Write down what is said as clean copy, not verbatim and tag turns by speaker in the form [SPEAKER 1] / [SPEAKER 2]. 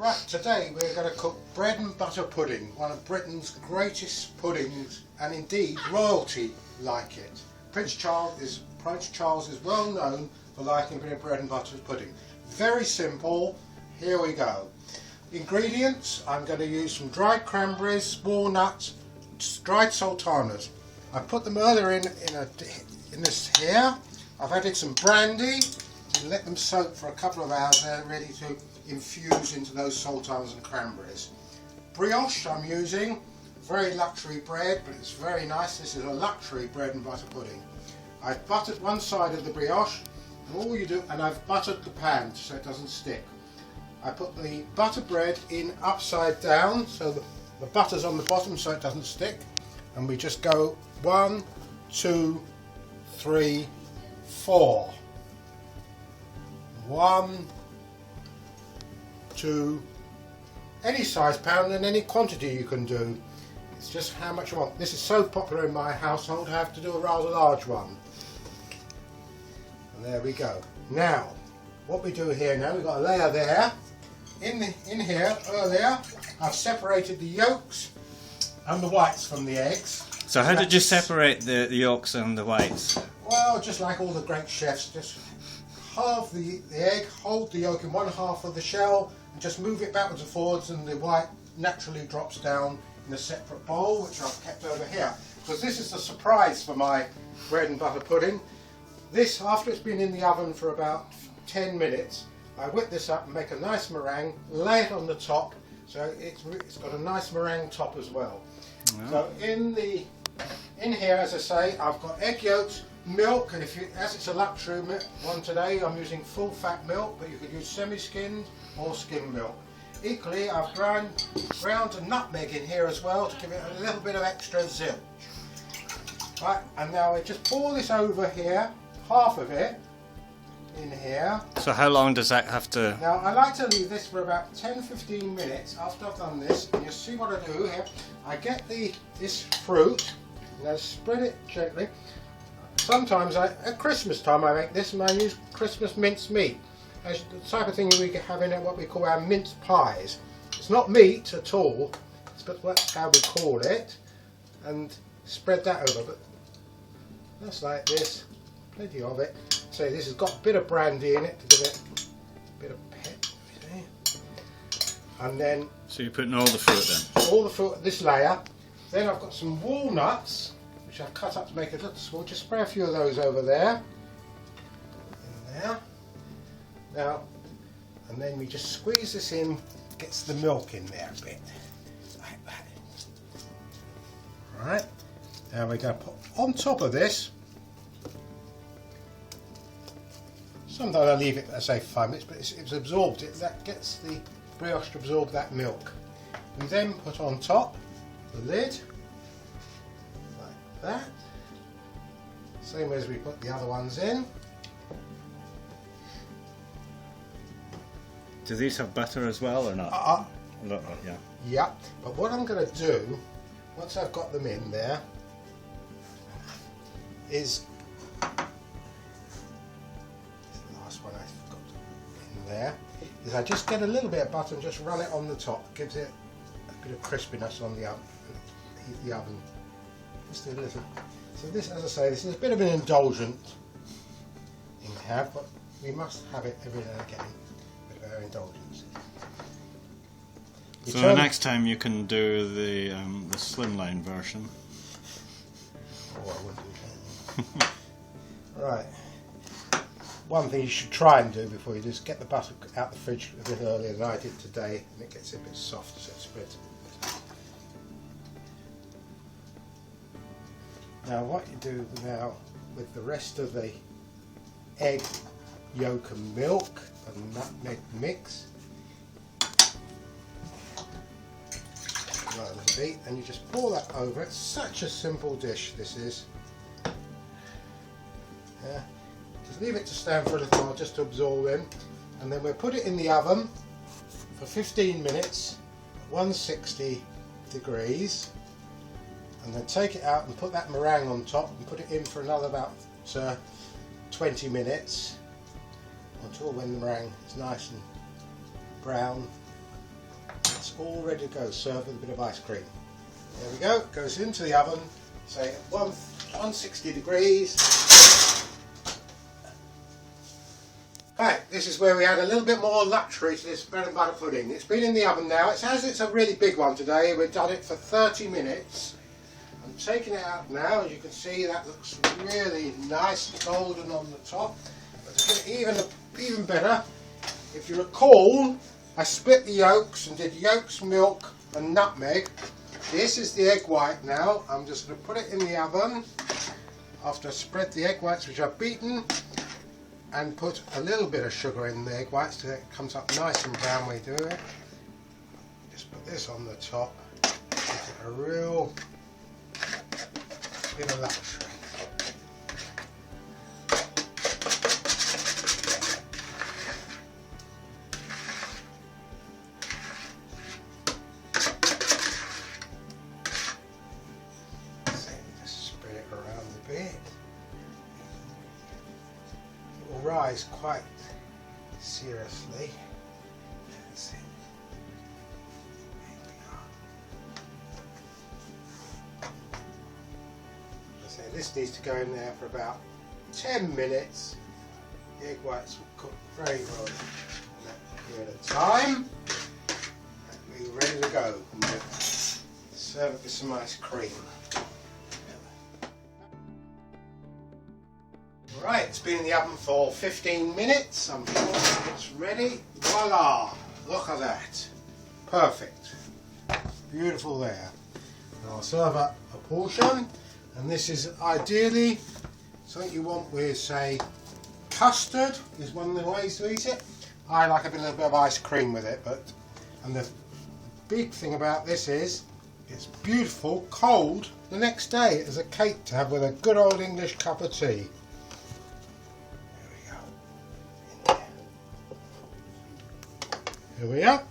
[SPEAKER 1] Right, today we're going to cook bread and butter pudding, one of Britain's greatest puddings, and indeed royalty like it. Prince Charles is well known for liking a bit of bread and butter pudding. Very simple, here we go. Ingredients, I'm going to use some dried cranberries, walnuts, dried sultanas. I put them earlier in this here. I've added some brandy and let them soak for a couple of hours. They're ready to infuse into those sultanas and cranberries. Brioche I'm using, very luxury bread, but it's very nice. This is a luxury bread and butter pudding. I've buttered one side of the brioche, and I've buttered the pan so it doesn't stick. I put the butter bread in upside down so the butter's on the bottom so it doesn't stick, and we just go 1, 2, 3, 4. 1, 2, any size pound and any quantity you can do. It's just how much you want. This is so popular in my household, I have to do a rather large one. And there we go. Now, what we do here now, we've got a layer there. In here, earlier, I've separated the yolks and the whites from the eggs.
[SPEAKER 2] So how did you separate the yolks and the whites?
[SPEAKER 1] Well, just like all the great chefs, just halve the egg, hold the yolk in one half of the shell, and just move it backwards and forwards, and the white naturally drops down in a separate bowl, which I've kept over here. Because this is the surprise for my bread and butter pudding. This, after it's been in the oven for about 10 minutes, I whip this up and make a nice meringue, lay it on the top, so it's got a nice meringue top as well. Wow. So in here, as I say, I've got egg yolks, milk, and as it's a luxury one today, I'm using full fat milk, but you could use semi-skimmed or skim milk. Equally, I've ground a nutmeg in here as well to give it a little bit of extra zilch. Right, and now I just pour this over here, half of it, in here. So
[SPEAKER 2] how long does that have to...
[SPEAKER 1] Now I like to leave this for about 10-15 minutes after I've done this, and you'll see what I do here. I get this fruit, and I spread it gently. Sometimes at Christmas time I make this, and I use Christmas minced meat. It's the type of thing we have in what we call our mince pies. It's not meat at all, but that's how we call it, and spread that over. But just like this, plenty of it. So this has got a bit of brandy in it to give it a bit of pep. And then...
[SPEAKER 2] So you're putting all the fruit then?
[SPEAKER 1] All the fruit, this layer. Then I've got some walnuts, which I've cut up to make it a little small. Just spray a few of those over there. In there. Now, and then we just squeeze this in, gets the milk in there a bit. Like that. Right. Now we're going to put on top of this. Sometimes I leave it, I say 5 minutes, but it's absorbed. That gets the brioche to absorb that milk. We then put on top the lid, like that. Same as we put the other ones in.
[SPEAKER 2] Do these have butter as well or not? Yeah.
[SPEAKER 1] Yeah, but what I'm going to do, once I've got them in there, is... there is I just get a little bit of butter and just run it on the top. Gives it a bit of crispiness on the oven. Heat the oven just a little. So this, as I say, this is a bit of an indulgent thing to have, but we must have it every now and again. A bit of our indulgence.
[SPEAKER 2] So the next time you can do the slimline version.
[SPEAKER 1] Oh, I wouldn't do that. Right. One thing you should try and do before you do is get the butter out the fridge a bit earlier than I did today, and it gets a bit soft so it spreads. Now what you do now with the rest of the egg, yolk and milk and nutmeg mix, like a little bit, and you just pour that over. It's such a simple dish, this is. Yeah. Just leave it to stand for a little while just to absorb in, and then we'll put it in the oven for 15 minutes at 160 degrees, and then take it out and put that meringue on top and put it in for another about 20 minutes until when the meringue is nice and brown it's all ready to go. Serve with a bit of ice cream. There we go. It goes into the oven, say at 160 degrees. Right, this is where we add a little bit more luxury to this bread and butter pudding. It's been in the oven now. It says it's a really big one today. We've done it for 30 minutes. I'm taking it out now. As you can see, that looks really nice and golden on the top. But to get it even better, if you recall, I split the yolks and did yolks, milk and nutmeg. This is the egg white now. I'm just going to put it in the oven after I spread the egg whites, which I've beaten, and put a little bit of sugar in the egg whites so it comes up nice and brown when we do it. Just put this on the top. Give it a real bit of luxury. Just spread it around a bit. It will rise quite seriously. That's it. So this needs to go in there for about 10 minutes. The egg whites will cook very well in that period of time. And we're ready to go. And we'll serve it with some ice cream. Right, it's been in the oven for 15 minutes. I'm sure it's ready. Voila! Look at that. Perfect. Beautiful there. And I'll serve up a portion. And this is ideally something you want with, say, custard is one of the ways to eat it. I like a little bit of ice cream with it, and the big thing about this is it's beautiful cold the next day as a cake to have with a good old English cup of tea. There we go. Here we are.